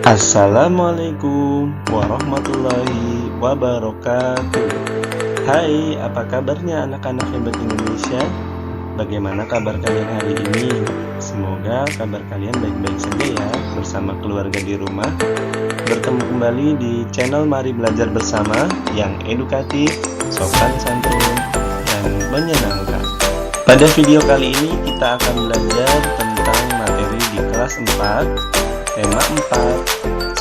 Assalamualaikum warahmatullahi wabarakatuh. Hai, apa kabarnya anak-anak hebat Indonesia? Bagaimana kabar kalian hari ini? Semoga kabar kalian baik-baik saja ya, bersama keluarga di rumah. Bertemu kembali di channel Mari Belajar Bersama yang edukatif, sopan santun, dan menyenangkan. Pada video kali ini kita akan belajar tentang materi di kelas 4, tema 4,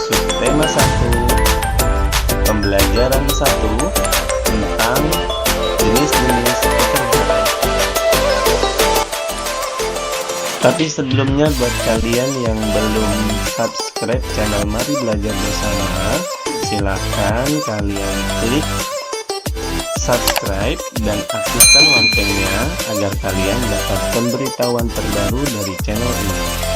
subtema 1, pembelajaran 1 tentang jenis-jenis pekerjaan. Tapi sebelumnya buat kalian yang belum subscribe channel Mari Belajar Bersama, silakan kalian klik subscribe dan aktifkan loncengnya agar kalian dapat pemberitahuan terbaru dari channel ini.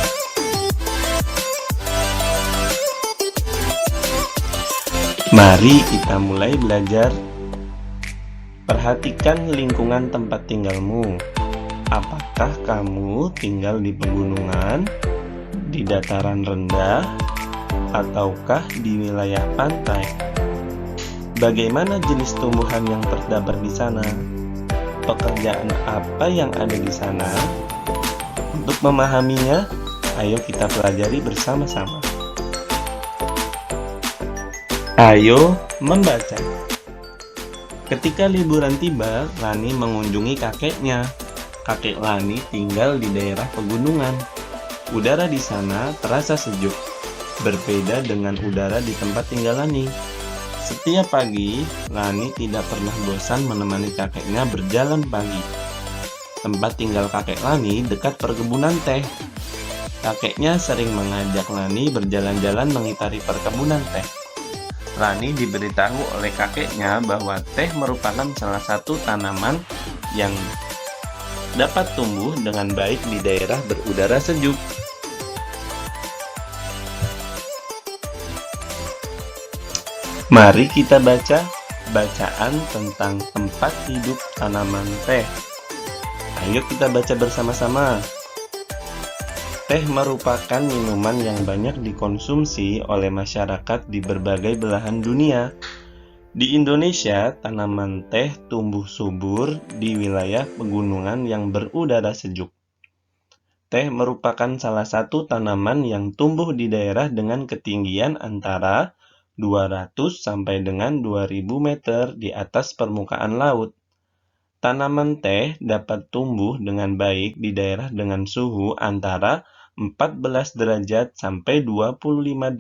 Mari kita mulai belajar. Perhatikan lingkungan tempat tinggalmu. Apakah kamu tinggal di pegunungan, di dataran rendah, ataukah di wilayah pantai? Bagaimana jenis tumbuhan yang terdapat di sana? Pekerjaan apa yang ada di sana? Untuk memahaminya, ayo kita pelajari bersama-sama. Ayo membaca. Ketika liburan tiba, Lani mengunjungi kakeknya. Kakek Lani tinggal di daerah pegunungan. Udara di sana terasa sejuk, berbeda dengan udara di tempat tinggal Lani. Setiap pagi, Lani tidak pernah bosan menemani kakeknya berjalan pagi. Tempat tinggal kakek Lani dekat perkebunan teh. Kakeknya sering mengajak Lani berjalan-jalan mengitari perkebunan teh. Lani diberitahu oleh kakeknya bahwa teh merupakan salah satu tanaman yang dapat tumbuh dengan baik di daerah berudara sejuk. Mari kita baca bacaan tentang tempat hidup tanaman teh. Ayo kita baca bersama-sama. Teh merupakan minuman yang banyak dikonsumsi oleh masyarakat di berbagai belahan dunia. Di Indonesia, tanaman teh tumbuh subur di wilayah pegunungan yang berudara sejuk. Teh merupakan salah satu tanaman yang tumbuh di daerah dengan ketinggian antara 200 sampai dengan 2000 meter di atas permukaan laut. Tanaman teh dapat tumbuh dengan baik di daerah dengan suhu antara 14 derajat sampai 25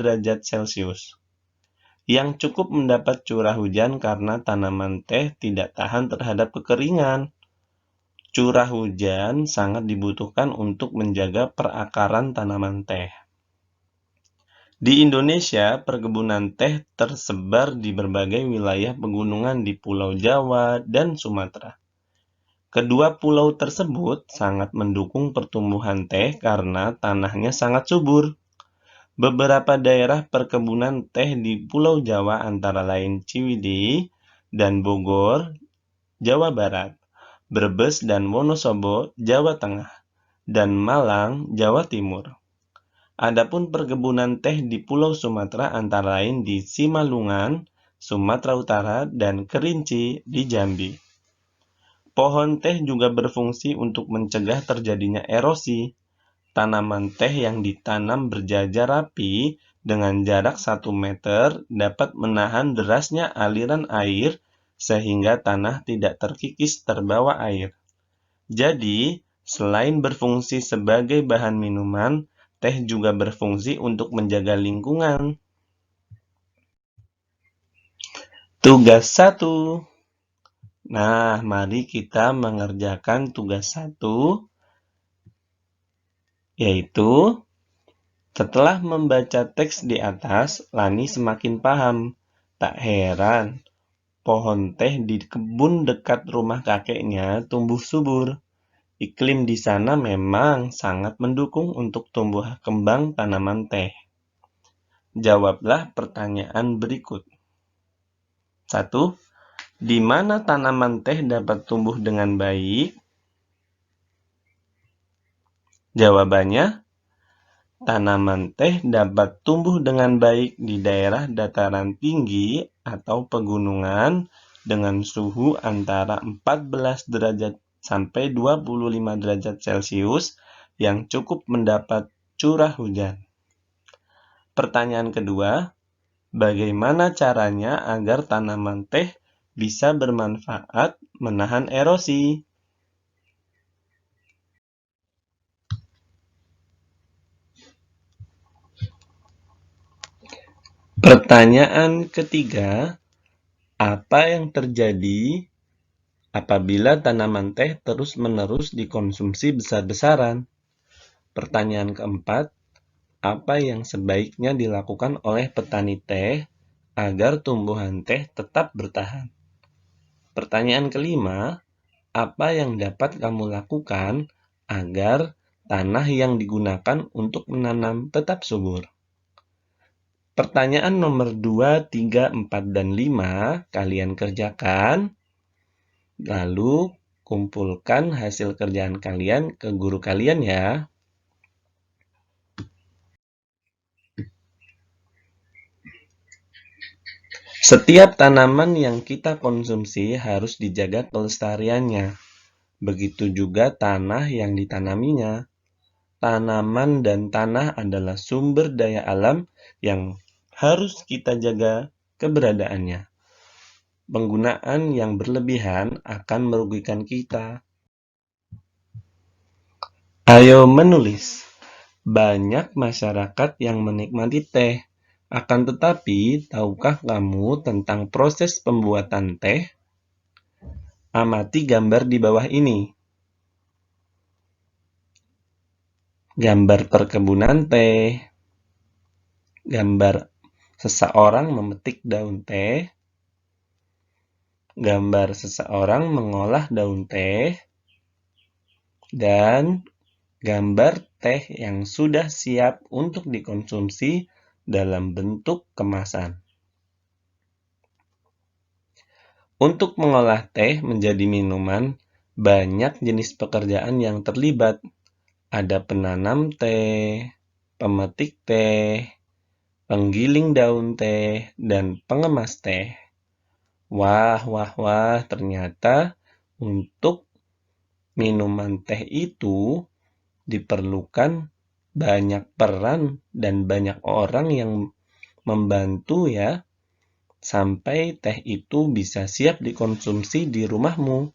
derajat Celcius, yang cukup mendapat curah hujan karena tanaman teh tidak tahan terhadap kekeringan. Curah hujan sangat dibutuhkan untuk menjaga perakaran tanaman teh. Di Indonesia, perkebunan teh tersebar di berbagai wilayah pegunungan di Pulau Jawa dan Sumatera. Kedua pulau tersebut sangat mendukung pertumbuhan teh karena tanahnya sangat subur. Beberapa daerah perkebunan teh di Pulau Jawa antara lain Ciwidey dan Bogor, Jawa Barat, Brebes dan Wonosobo, Jawa Tengah, dan Malang, Jawa Timur. Adapun perkebunan teh di Pulau Sumatera antara lain di Simalungun, Sumatera Utara, dan Kerinci di Jambi. Pohon teh juga berfungsi untuk mencegah terjadinya erosi. Tanaman teh yang ditanam berjajar rapi dengan jarak 1 meter dapat menahan derasnya aliran air sehingga tanah tidak terkikis terbawa air. Jadi, selain berfungsi sebagai bahan minuman, teh juga berfungsi untuk menjaga lingkungan. Tugas 1. Nah, mari kita mengerjakan tugas 1, yaitu setelah membaca teks di atas, Lani semakin paham. Tak heran, pohon teh di kebun dekat rumah kakeknya tumbuh subur. Iklim di sana memang sangat mendukung untuk tumbuh kembang tanaman teh. Jawablah pertanyaan berikut. 1. Di mana tanaman teh dapat tumbuh dengan baik? Jawabannya, Tanaman teh dapat tumbuh dengan baik di daerah dataran tinggi atau pegunungan dengan suhu antara 14 derajat sampai 25 derajat Celcius yang cukup mendapat curah hujan. Pertanyaan kedua, bagaimana caranya agar tanaman teh bisa bermanfaat menahan erosi? Pertanyaan ketiga, apa yang terjadi apabila tanaman teh terus-menerus dikonsumsi besar-besaran? Pertanyaan keempat, apa yang sebaiknya dilakukan oleh petani teh agar tumbuhan teh tetap bertahan? Pertanyaan kelima, apa yang dapat kamu lakukan agar tanah yang digunakan untuk menanam tetap subur? Pertanyaan nomor 2, 3, 4, dan 5 kalian kerjakan. Lalu kumpulkan hasil kerjaan kalian ke guru kalian ya. Setiap tanaman yang kita konsumsi harus dijaga kelestariannya. Begitu juga tanah yang ditanaminya. Tanaman dan tanah adalah sumber daya alam yang harus kita jaga keberadaannya. Penggunaan yang berlebihan akan merugikan kita. Ayo menulis. Banyak masyarakat yang menikmati teh. Akan tetapi, tahukah kamu tentang proses pembuatan teh? Amati gambar di bawah ini. Gambar perkebunan teh, gambar seseorang memetik daun teh, gambar seseorang mengolah daun teh, dan gambar teh yang sudah siap untuk dikonsumsi dalam bentuk kemasan. Untuk mengolah teh menjadi minuman, banyak jenis pekerjaan yang terlibat. Ada penanam teh, pemetik teh, penggiling daun teh, dan pengemas teh. Wah, ternyata untuk minuman teh itu diperlukan banyak peran dan banyak orang yang membantu ya, sampai teh itu bisa siap dikonsumsi di rumahmu.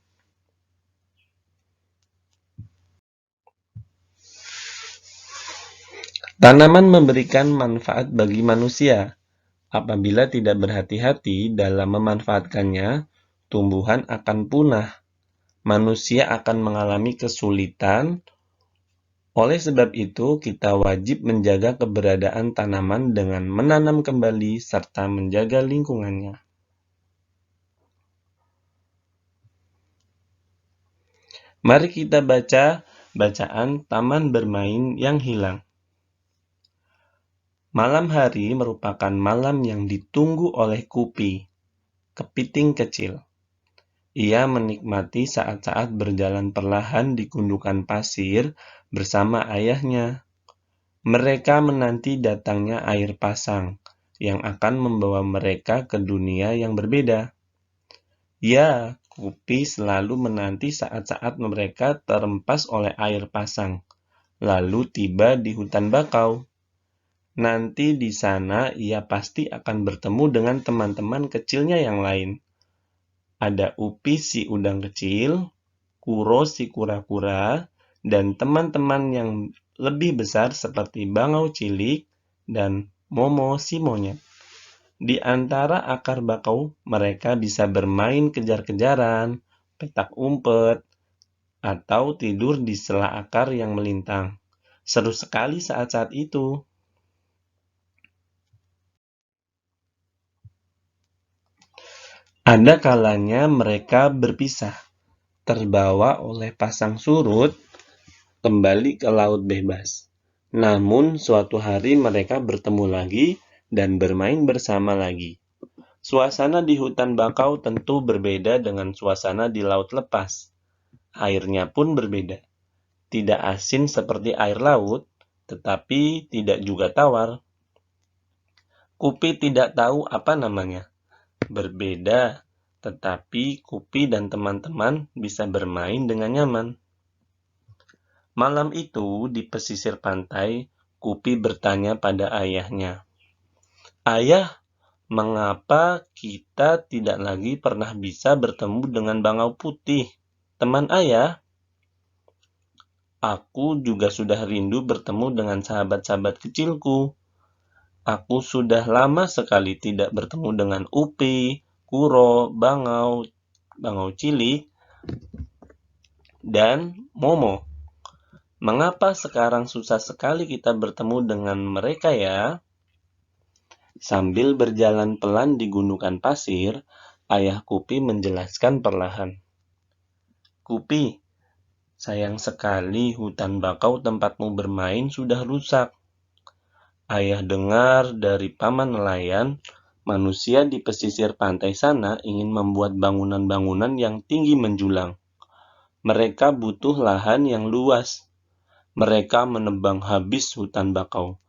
Tanaman memberikan manfaat bagi manusia. Apabila tidak berhati-hati dalam memanfaatkannya, tumbuhan akan punah. Manusia akan mengalami kesulitan. Oleh sebab itu, kita wajib menjaga keberadaan tanaman dengan menanam kembali serta menjaga lingkungannya. Mari kita baca bacaan Taman Bermain yang Hilang. Malam hari merupakan malam yang ditunggu oleh Kupi, kepiting kecil. Ia menikmati saat-saat berjalan perlahan di gundukan pasir bersama ayahnya. Mereka menanti datangnya air pasang yang akan membawa mereka ke dunia yang berbeda. Ya, Kupi selalu menanti saat-saat mereka terempas oleh air pasang, lalu tiba di hutan bakau. Nanti di sana ia pasti akan bertemu dengan teman-teman kecilnya yang lain. Ada Upi si udang kecil, Kuro si kura-kura, dan teman-teman yang lebih besar seperti bangau cilik dan Momo si monyet. Di antara akar bakau, mereka bisa bermain kejar-kejaran, petak umpet, atau tidur di sela akar yang melintang. Seru sekali saat-saat itu. Ada kalanya mereka berpisah, terbawa oleh pasang surut, kembali ke laut bebas. Namun suatu hari mereka bertemu lagi dan bermain bersama lagi. Suasana di hutan bakau tentu berbeda dengan suasana di laut lepas. Airnya pun berbeda. Tidak asin seperti air laut, tetapi tidak juga tawar. Kupi tidak tahu apa namanya. Berbeda, tetapi Kupi dan teman-teman bisa bermain dengan nyaman. Malam itu di pesisir pantai, Kupi bertanya pada ayahnya, "Ayah, mengapa kita tidak lagi pernah bisa bertemu dengan bangau putih, teman ayah?" "Aku juga sudah rindu bertemu dengan sahabat-sahabat kecilku. Aku sudah lama sekali tidak bertemu dengan Upi, Kuro, Bangau Cilik, dan Momo. Mengapa sekarang susah sekali kita bertemu dengan mereka ya?" Sambil berjalan pelan di gundukan pasir, ayah Kupi menjelaskan perlahan. "Kupi, sayang sekali hutan bakau tempatmu bermain sudah rusak. Ayah dengar dari paman nelayan, manusia di pesisir pantai sana ingin membuat bangunan-bangunan yang tinggi menjulang. Mereka butuh lahan yang luas. Mereka menebang habis hutan bakau.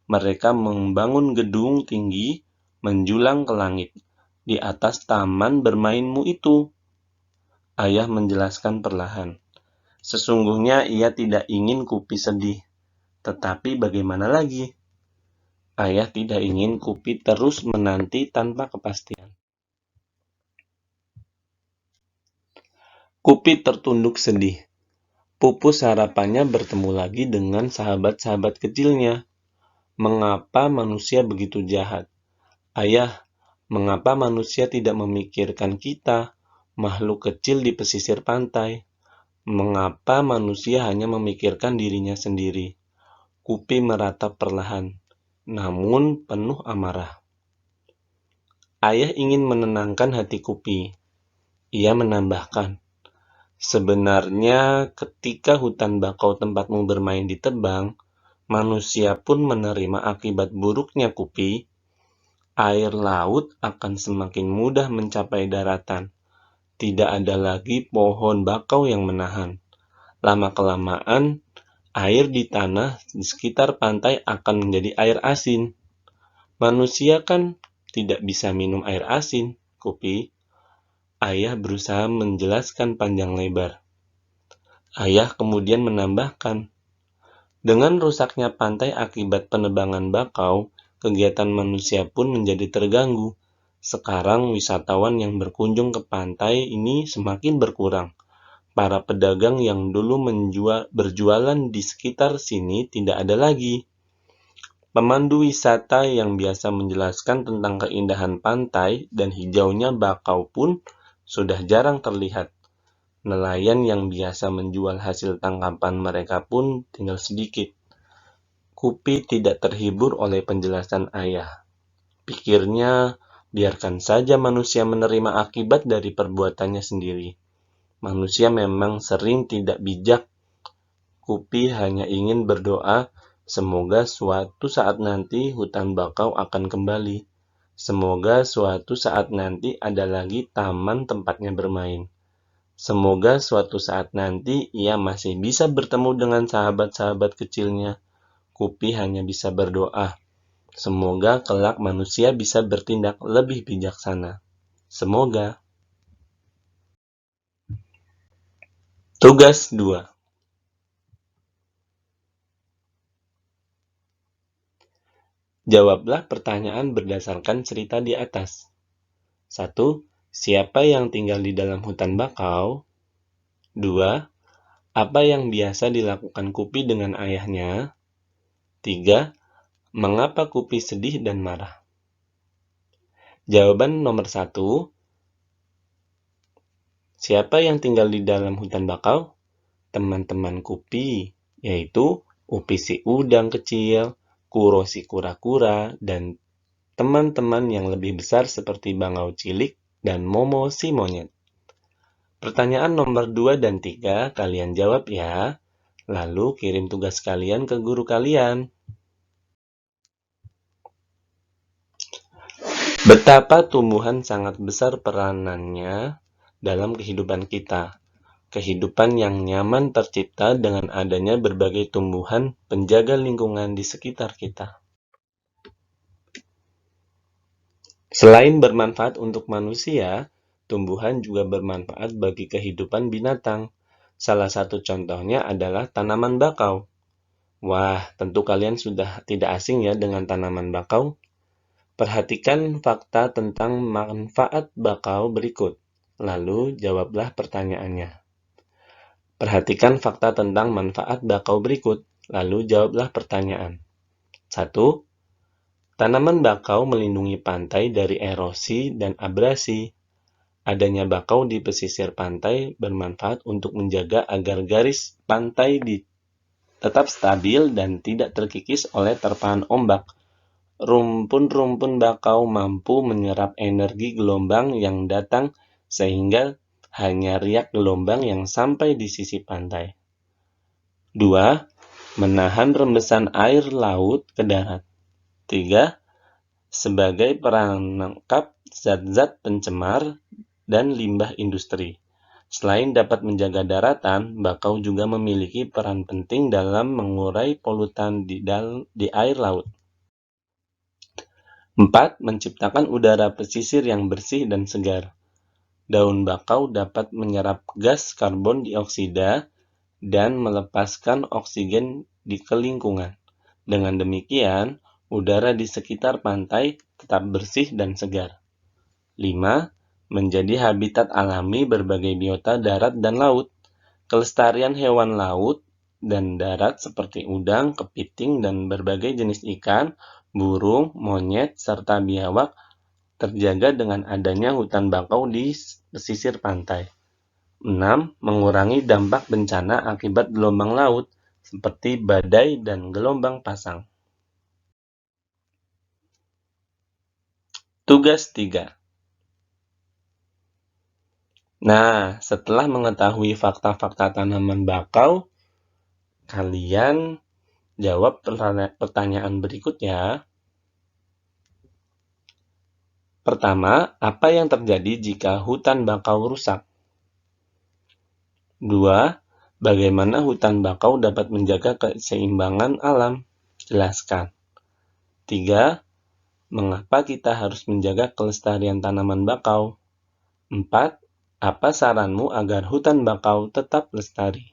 Mereka membangun gedung tinggi menjulang ke langit di atas taman bermainmu itu." Ayah menjelaskan perlahan. Sesungguhnya ia tidak ingin Kupi sedih. Tetapi bagaimana lagi? Ayah tidak ingin Kupi terus menanti tanpa kepastian. Kupi tertunduk sedih. Pupus harapannya bertemu lagi dengan sahabat-sahabat kecilnya. Mengapa manusia begitu jahat? Ayah, mengapa manusia tidak memikirkan kita, makhluk kecil di pesisir pantai? Mengapa manusia hanya memikirkan dirinya sendiri? Kupi meratap perlahan, namun penuh amarah. Ayah ingin menenangkan hati Kupi. Ia menambahkan, sebenarnya ketika hutan bakau tempatmu bermain ditebang, manusia pun menerima akibat buruknya Kupi. Air laut akan semakin mudah mencapai daratan. Tidak ada lagi pohon bakau yang menahan. Lama-kelamaan, air di tanah di sekitar pantai akan menjadi air asin. Manusia kan tidak bisa minum air asin, Kupi. Ayah berusaha menjelaskan panjang lebar. Ayah kemudian menambahkan, dengan rusaknya pantai akibat penebangan bakau, kegiatan manusia pun menjadi terganggu. Sekarang wisatawan yang berkunjung ke pantai ini semakin berkurang. Para pedagang yang dulu berjualan di sekitar sini tidak ada lagi. Pemandu wisata yang biasa menjelaskan tentang keindahan pantai dan hijaunya bakau pun sudah jarang terlihat. Nelayan yang biasa menjual hasil tangkapan mereka pun tinggal sedikit. Kupi tidak terhibur oleh penjelasan ayah. Pikirnya, biarkan saja manusia menerima akibat dari perbuatannya sendiri. Manusia memang sering tidak bijak. Kupi hanya ingin berdoa, semoga suatu saat nanti hutan bakau akan kembali. Semoga suatu saat nanti ada lagi taman tempatnya bermain. Semoga suatu saat nanti ia masih bisa bertemu dengan sahabat-sahabat kecilnya. Kupi hanya bisa berdoa. Semoga kelak manusia bisa bertindak lebih bijaksana. Semoga. Tugas 2. Jawablah pertanyaan berdasarkan cerita di atas. 1. Siapa yang tinggal di dalam hutan bakau? 2. Apa yang biasa dilakukan Kupi dengan ayahnya? 3. Mengapa Kupi sedih dan marah? Jawaban nomor 1. Siapa yang tinggal di dalam hutan bakau? Teman-teman Kupi, yaitu Upi si udang kecil, Kuro si kura-kura, dan teman-teman yang lebih besar seperti Bangau Cilik dan Momo si monyet. Pertanyaan nomor 2 dan 3 kalian jawab ya. Lalu kirim tugas kalian ke guru kalian. Betapa tumbuhan sangat besar peranannya dalam kehidupan kita. Kehidupan yang nyaman tercipta dengan adanya berbagai tumbuhan penjaga lingkungan di sekitar kita. Selain bermanfaat untuk manusia, tumbuhan juga bermanfaat bagi kehidupan binatang. Salah satu contohnya adalah tanaman bakau. Wah, tentu kalian sudah tidak asing ya dengan tanaman bakau. Perhatikan fakta tentang manfaat bakau berikut. Lalu jawablah pertanyaannya. Perhatikan fakta tentang manfaat bakau berikut. Lalu jawablah pertanyaan. 1. Tanaman bakau melindungi pantai dari erosi dan abrasi. Adanya bakau di pesisir pantai bermanfaat untuk menjaga agar garis pantai tetap stabil dan tidak terkikis oleh terpaan ombak. Rumpun-rumpun bakau mampu menyerap energi gelombang yang datang sehingga hanya riak gelombang yang sampai di sisi pantai. 2. Menahan rembesan air laut ke darat. 3. Sebagai perangkap zat-zat pencemar dan limbah industri. Selain dapat menjaga daratan, bakau juga memiliki peran penting dalam mengurai polutan di air laut. 4. Menciptakan udara pesisir yang bersih dan segar. Daun bakau dapat menyerap gas karbon dioksida dan melepaskan oksigen di lingkungan. Dengan demikian, udara di sekitar pantai tetap bersih dan segar. 5. Menjadi habitat alami berbagai biota darat dan laut. Kelestarian hewan laut dan darat seperti udang, kepiting, dan berbagai jenis ikan, burung, monyet, serta biawak terjaga dengan adanya hutan bakau di pesisir pantai. 6. Mengurangi dampak bencana akibat gelombang laut, seperti badai dan gelombang pasang. Tugas 3. Nah, setelah mengetahui fakta-fakta tanaman bakau, kalian jawab pertanyaan berikut ya. Pertama, apa yang terjadi jika hutan bakau rusak? 2. Bagaimana hutan bakau dapat menjaga keseimbangan alam? Jelaskan. 3. Mengapa kita harus menjaga kelestarian tanaman bakau? 4. Apa saranmu agar hutan bakau tetap lestari?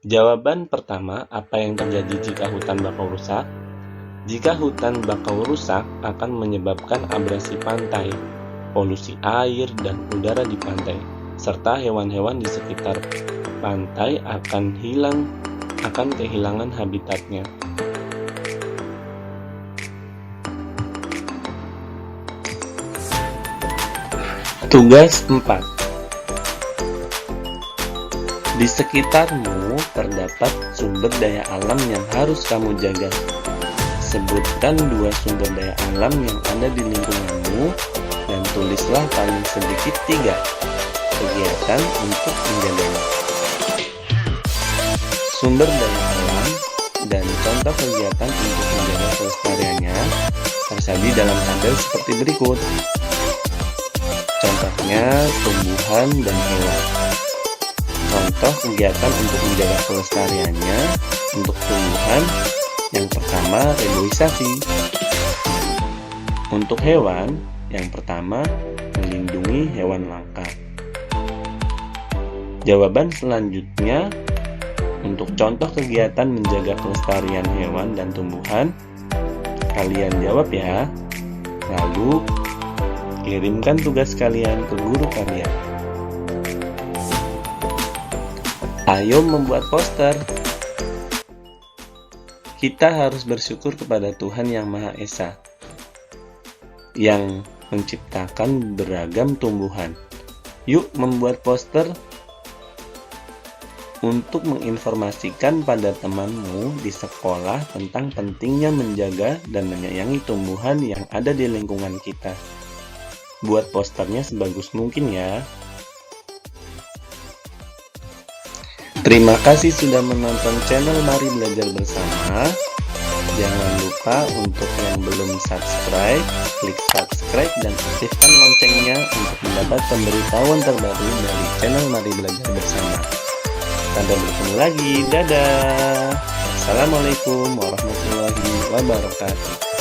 Jawaban pertama, apa yang terjadi jika hutan bakau rusak? Jika hutan bakau rusak, akan menyebabkan abrasi pantai, polusi air dan udara di pantai, serta hewan-hewan di sekitar pantai akan kehilangan habitatnya. Tugas 4. Di sekitarmu terdapat sumber daya alam yang harus kamu jaga. Sebutkan 2 sumber daya alam yang ada di lingkunganmu dan tulislah paling sedikit 3 kegiatan untuk menjaganya. Sumber daya alam dan contoh kegiatan untuk menjaga kelestariannya tersaji dalam tabel seperti berikut. Contohnya tumbuhan dan hewan. Contoh kegiatan untuk menjaga kelestariannya untuk tumbuhan. Yang pertama, reboisasi. Untuk hewan, yang pertama, melindungi hewan langka. Jawaban selanjutnya, untuk contoh kegiatan menjaga kelestarian hewan dan tumbuhan, kalian jawab ya. Lalu, kirimkan tugas kalian ke guru kalian. Ayo membuat poster. Kita harus bersyukur kepada Tuhan Yang Maha Esa yang menciptakan beragam tumbuhan. Yuk membuat poster untuk menginformasikan pada temanmu di sekolah tentang pentingnya menjaga dan menyayangi tumbuhan yang ada di lingkungan kita. Buat posternya sebagus mungkin ya. Terima kasih sudah menonton channel Mari Belajar Bersama. Jangan lupa untuk yang belum subscribe, klik subscribe dan aktifkan loncengnya untuk mendapat pemberitahuan terbaru dari channel Mari Belajar Bersama. Sampai bertemu lagi, dadah. Assalamualaikum warahmatullahi wabarakatuh.